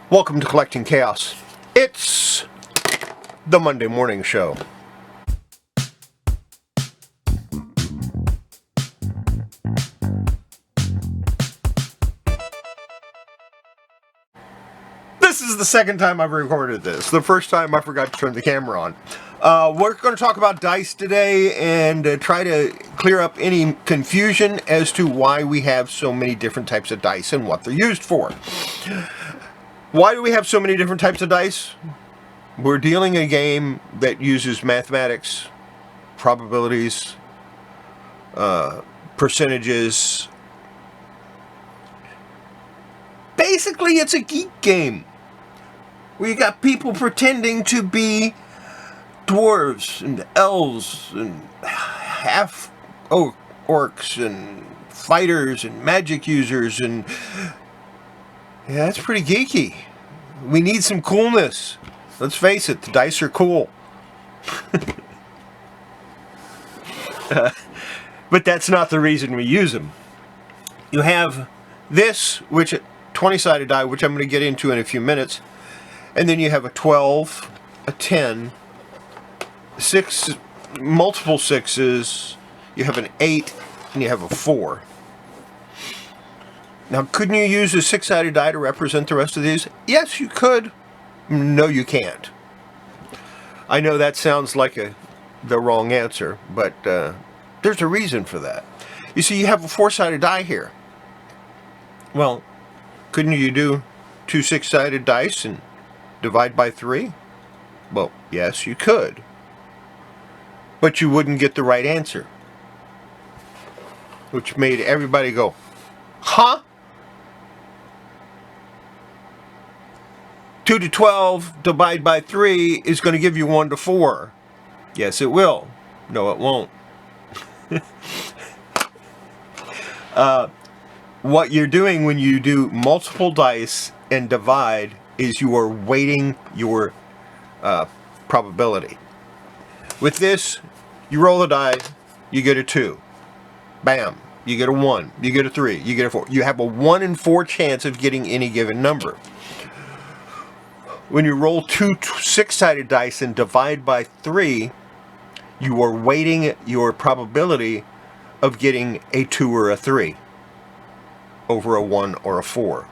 Welcome to Collecting Chaos. It's the Monday morning show. This is the second time I've recorded this. The first time I forgot to turn the camera on. We're going to talk about dice today and try to clear up any confusion as to why we have so many different types of dice and what they're used for. Why do we have so many different types of dice? We're dealing a game that uses mathematics, probabilities, percentages. Basically, it's a geek game. We got people pretending to be dwarves and elves and half orcs and fighters and magic users, and yeah, that's pretty geeky. We need some coolness. Let's face it, the dice are cool. But that's not the reason we use them. You have this, which 20-sided die, which I'm going to get into in a few minutes. And then you have a 12, a 10, 6, multiple 6s, you have an 8, and you have a 4. Now, couldn't you use a 6-sided die to represent the rest of these? Yes, you could. No, you can't. I know that sounds like the wrong answer, but there's a reason for that. You see, you have a 4-sided die here. Well, couldn't you do 2 6-sided dice and divide by 3? Well, yes, you could. But you wouldn't get the right answer. Which made everybody go, huh? 2 to 12 divided by 3 is going to give you 1 to 4. Yes, it will. No, it won't. What you're doing when you do multiple dice and divide is you are weighting your probability. With this, you roll the die, you get a 2. Bam. You get a 1. You get a 3. You get a 4. You have a 1 in 4 chance of getting any given number. When you roll 2 6-sided dice and divide by 3, you are weighting your probability of getting a 2 or a 3 over a 1 or a 4.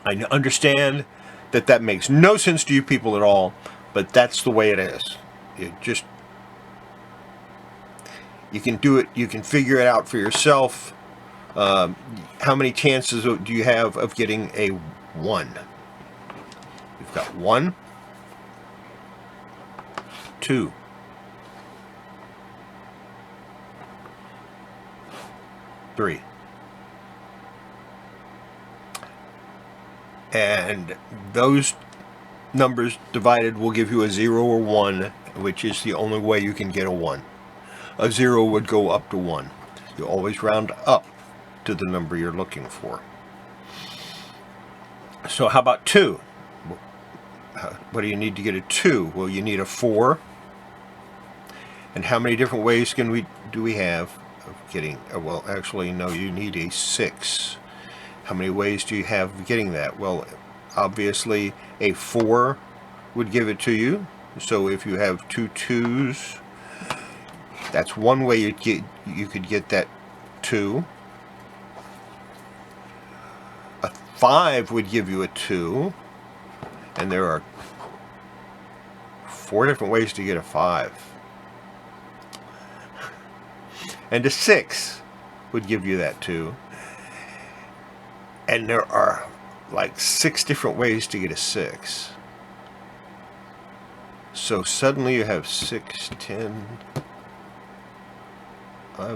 I understand that makes no sense to you people at all, but that's the way it is. You can do it, you can figure it out for yourself. How many chances do you have of getting a 1? You've got 1, 2, 3. And those numbers divided will give you a 0 or 1, which is the only way you can get a 1. A 0 would go up to 1. You always round up to the number you're looking for. So how about 2? What do you need to get a 2? Well, you need a 4. And how many different ways do we have of getting, well, actually, no, you need a 6. How many ways do you have of getting that? Well, obviously, a 4 would give it to you. So if you have 2 2s, that's one way you could get that 2. A 5 would give you a 2. And there are 4 different ways to get a 5. And a 6 would give you that 2. And there are like 6 different ways to get a 6. So suddenly you have 6, 10...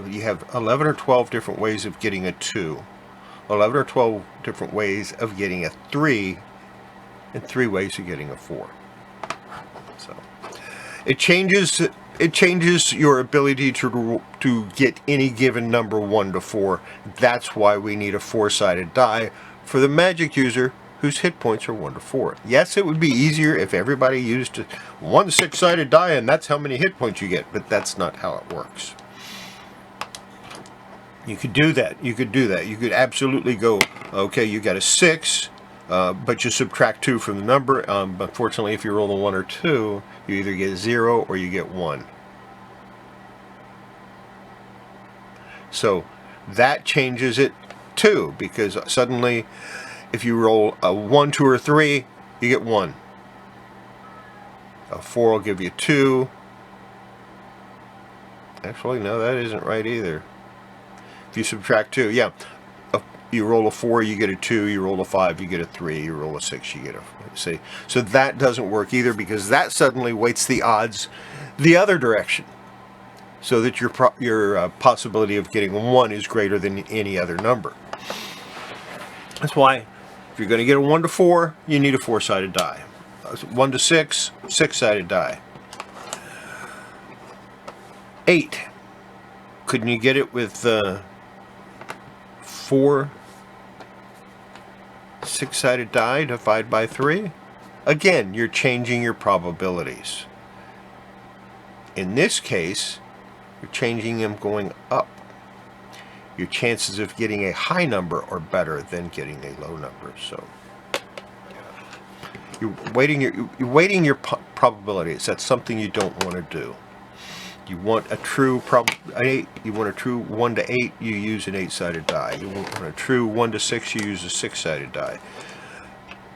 you have 11 or 12 different ways of getting a 2. 11 or 12 different ways of getting a 3. And 3 ways of getting a 4. So it changes your ability to get any given number 1 to 4. That's why we need a 4-sided die for the magic user whose hit points are 1 to 4. Yes, it would be easier if everybody used one 6-sided die and that's how many hit points you get, but that's not how it works. You could do that. You could do that. You could absolutely go, okay, you got a 6, but you subtract 2 from the number. Unfortunately, if you roll a 1 or 2, you either get 0 or you get 1. So that changes it too, because suddenly if you roll a 1, 2, or 3, you get 1. A 4 will give you 2. Actually, no, that isn't right either. If you subtract 2, yeah. You roll a 4, you get a 2. You roll a 5, you get a 3. You roll a 6, you get a... See? So that doesn't work either, because that suddenly weights the odds the other direction, so that your possibility of getting a 1 is greater than any other number. That's why if you're going to get a 1 to 4, you need a 4-sided die. 1 to 6, 6-sided die. 8. Couldn't you get it with 4 6-sided die divided by 3? Again, you're changing your probabilities. In this case, you're changing them going up. Your chances of getting a high number are better than getting a low number. So you're weighting your probabilities. That's something you don't want to do. You want a true you want a true 1 to 8, you use an 8-sided die. You want a true 1 to 6, you use a 6-sided die.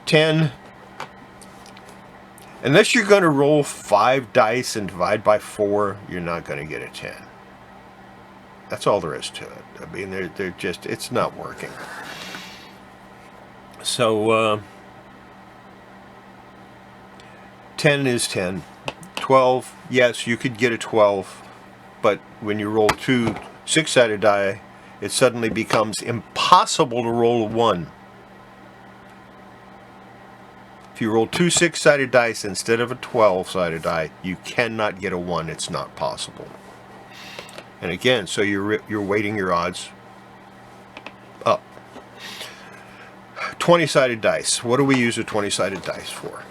10, unless you're going to roll 5 dice and divide by 4, you're not going to get a 10. That's all there is to it. I mean, they're just, it's not working. So 10 is 10. 12, yes, you could get a 12, but when you roll 2 6-sided die, it suddenly becomes impossible to roll a 1. If you roll 2 6-sided dice instead of a 12-sided die, you cannot get a 1. It's not possible. And again, so you're weighting your odds up. 20-sided dice. What do we use a 20-sided dice for?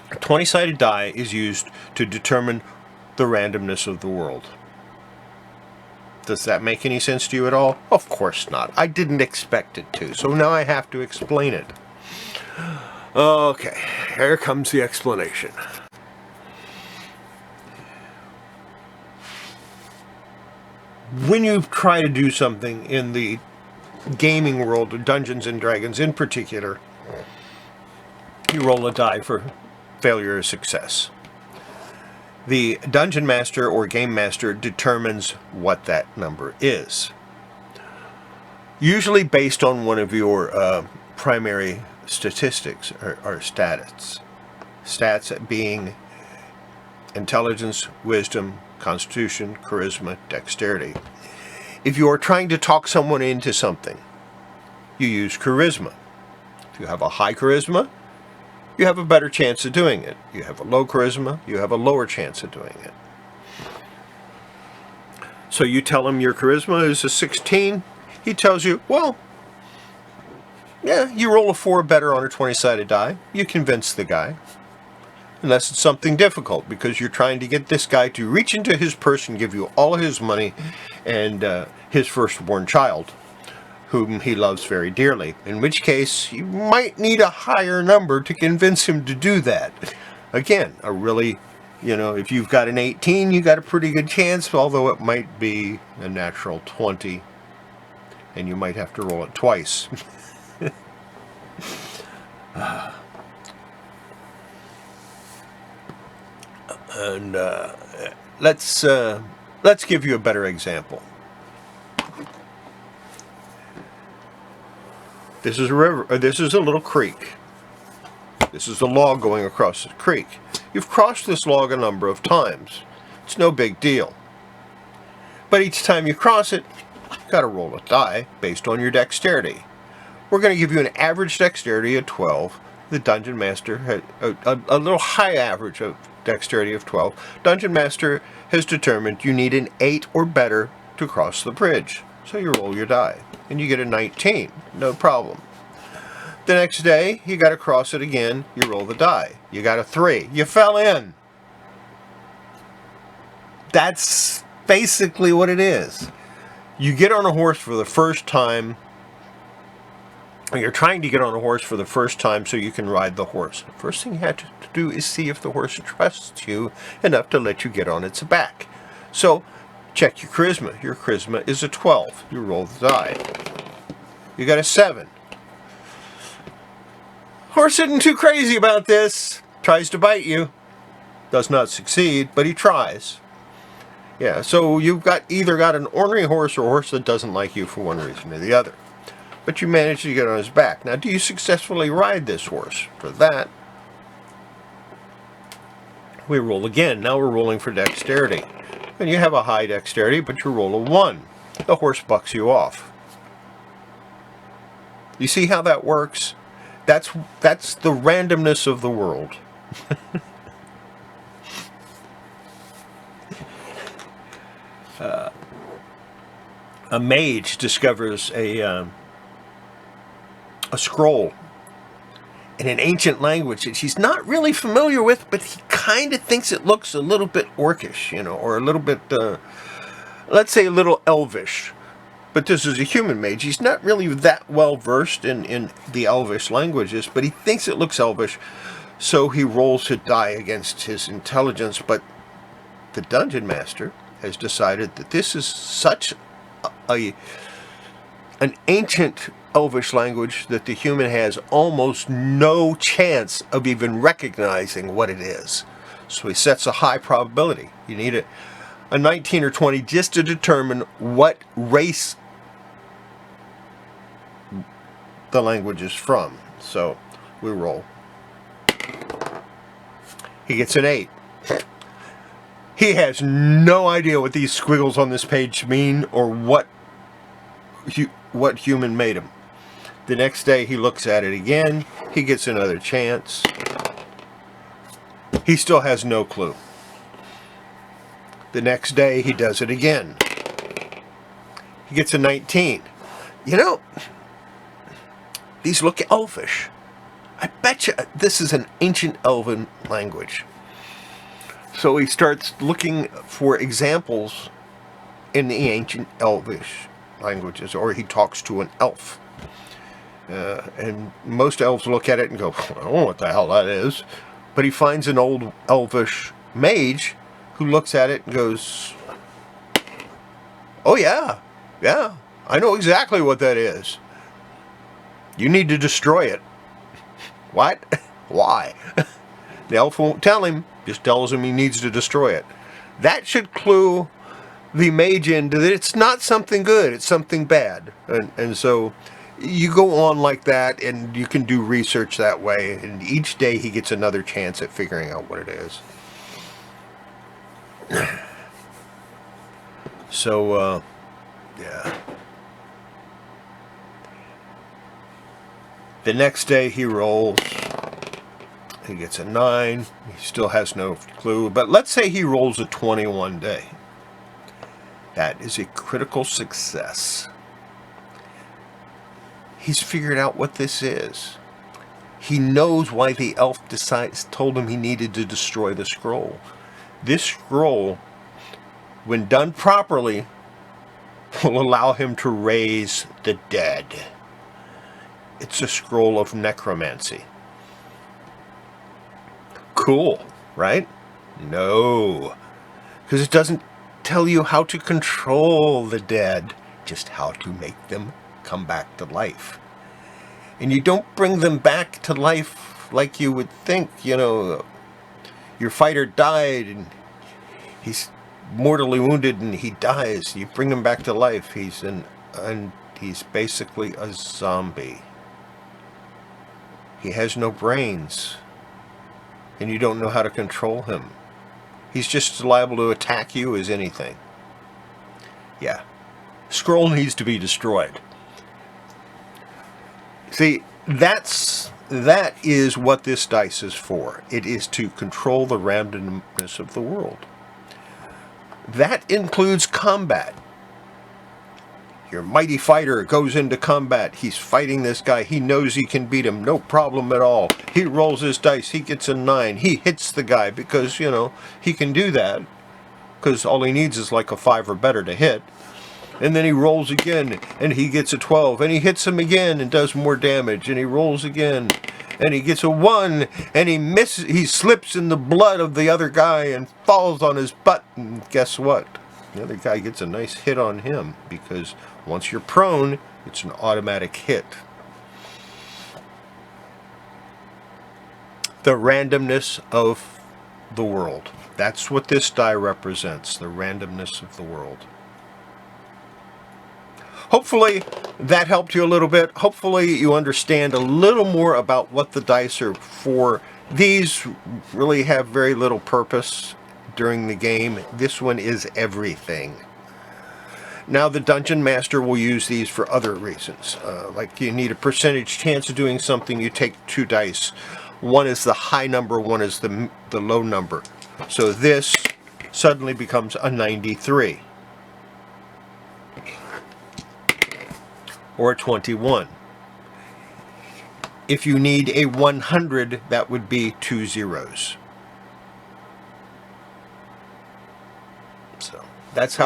A 20-sided die is used to determine the randomness of the world. Does that make any sense to you at all? Of course not. I didn't expect it to, so now I have to explain it. Okay, here comes the explanation. When you try to do something in the gaming world, or Dungeons and Dragons in particular, you roll a die for failure or success. The Dungeon Master or Game Master determines what that number is. Usually based on one of your primary statistics or stats. Stats being intelligence, wisdom, constitution, charisma, dexterity. If you are trying to talk someone into something, you use charisma. If you have a high charisma, you have a better chance of doing it. You have a low charisma, you have a lower chance of doing it. So you tell him your charisma is a 16, he tells you, well, yeah, you roll a 4 better on a 20-sided die. You convince the guy. Unless it's something difficult, because you're trying to get this guy to reach into his purse and give you all his money and his firstborn child, whom he loves very dearly. In which case, you might need a higher number to convince him to do that. Again, a really, if you've got an 18, you got a pretty good chance, although it might be a natural 20, and you might have to roll it twice. And let's give you a better example. This is a river, or this is a little creek. This is a log going across the creek. You've crossed this log a number of times. It's no big deal. But each time you cross it, you've got to roll a die based on your dexterity. We're going to give you an average dexterity of 12. The Dungeon Master had a little high average of dexterity of 12. Dungeon Master has determined you need an 8 or better to cross the bridge. So you roll your die, and you get a 19. No problem. The next day, you got to cross it again. You roll the die. You got a 3. You fell in. That's basically what it is. You get on a horse for the first time, or you're trying to get on a horse for the first time so you can ride the horse. The first thing you have to do is see if the horse trusts you enough to let you get on its back. So, check your charisma. Your charisma is a 12. You roll the die. You got a 7. Horse isn't too crazy about this. Tries to bite you. Does not succeed, but he tries. Yeah, so you've either got an ornery horse or a horse that doesn't like you for one reason or the other. But you manage to get on his back. Now, do you successfully ride this horse? For that, we roll again. Now we're rolling for dexterity. And you have a high dexterity, but you roll a 1. The horse bucks you off. You see how that works? That's the randomness of the world. A mage discovers a scroll in an ancient language that he's not really familiar with, but he kind of thinks it looks a little bit orcish, or a little bit, let's say a little elvish. But this is a human mage. He's not really that well versed in the elvish languages, but he thinks it looks elvish, so he rolls a die against his intelligence. But the dungeon master has decided that this is such an ancient elvish language that the human has almost no chance of even recognizing what it is. So he sets a high probability. You need a 19 or 20 just to determine what race the language is from. So we roll. He gets an 8. He has no idea what these squiggles on this page mean or what human made him. The next day he looks at it again. He gets another chance. He still has no clue. The next day he does it again. He gets a 19. These look elfish. I bet you this is an ancient elven language. So he starts looking for examples in the ancient elvish languages, or he talks to an elf. And most elves look at it and go, I don't know what the hell that is. But he finds an old elvish mage who looks at it and goes, oh yeah, I know exactly what that is. You need to destroy it. What? Why? The elf won't tell him, just tells him he needs to destroy it. That should clue the mage into that it's not something good, it's something bad. And so you go on like that, and you can do research that way, and each day he gets another chance at figuring out what it is. So, yeah. The next day he rolls. He gets a 9. He still has no clue. But let's say he rolls a 21 day. That is a critical success. He's figured out what this is. He knows why the elf told him he needed to destroy the scroll. This scroll, when done properly, will allow him to raise the dead. It's a scroll of necromancy. Cool, right? No. Because it doesn't tell you how to control the dead, just how to make them come back to life. And you don't bring them back to life like you would think, your fighter died and he's mortally wounded and he dies. You bring him back to life. He's basically a zombie. He has no brains. And you don't know how to control him. He's just as liable to attack you as anything. Yeah. Scroll needs to be destroyed. See, that is what this dice is for. It is to control the randomness of the world. That includes combat. Your mighty fighter goes into combat. He's fighting this guy. He knows he can beat him. No problem at all. He rolls his dice. He gets a 9. He hits the guy because, he can do that. Because all he needs is like a 5 or better to hit. and then he rolls again, and he gets a 12, and he hits him again and does more damage, and he rolls again, and he gets a 1, and he misses, he slips in the blood of the other guy and falls on his butt, and guess what? The other guy gets a nice hit on him, because once you're prone, it's an automatic hit. The randomness of the world. That's what this die represents, the randomness of the world. Hopefully that helped you a little bit. Hopefully you understand a little more about what the dice are for. These really have very little purpose during the game. This one is everything. Now the Dungeon Master will use these for other reasons. Like you need a percentage chance of doing something, you take 2 dice. One is the high number, one is the low number. So this suddenly becomes a 93. Or a 21. If you need a 100, that would be 2 zeros. So that's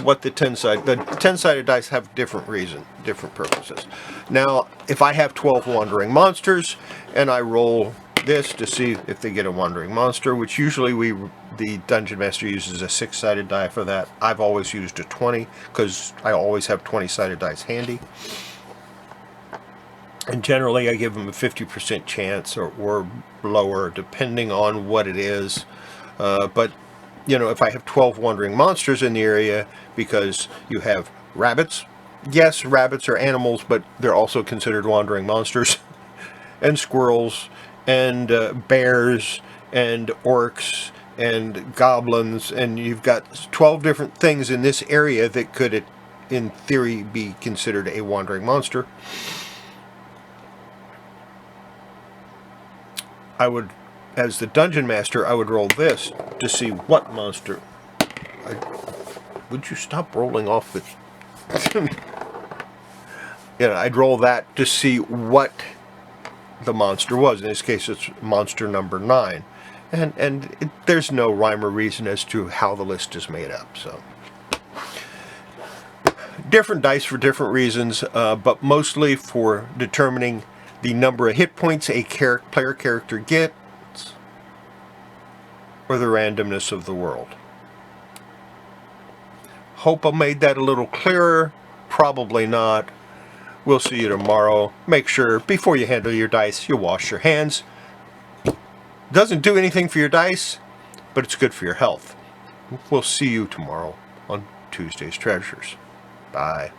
what the 10-sided dice have different purposes. Now, if I have 12 wandering monsters and I roll this to see if they get a wandering monster, which usually the Dungeon Master uses a 6-sided die for that. I've always used a 20 because I always have 20-sided dice handy. And generally I give them a 50% chance or lower depending on what it is. But you know, if I have 12 wandering monsters in the area, because you have rabbits. Yes, rabbits are animals, but they're also considered wandering monsters. And squirrels, and bears, and orcs, and goblins, and you've got 12 different things in this area that could, in theory, be considered a wandering monster. As the Dungeon Master, I would roll this to see what monster. Would you stop rolling off the... I'd roll that to see what the monster was. In this case, it's monster number 9. And there's no rhyme or reason as to how the list is made up. So different dice for different reasons, but mostly for determining the number of hit points a player character gets, or the randomness of the world. Hope I made that a little clearer. Probably not. We'll see you tomorrow. Make sure, before you handle your dice, you wash your hands. Doesn't do anything for your dice, but it's good for your health. We'll see you tomorrow on Tuesday's Treasures. Bye.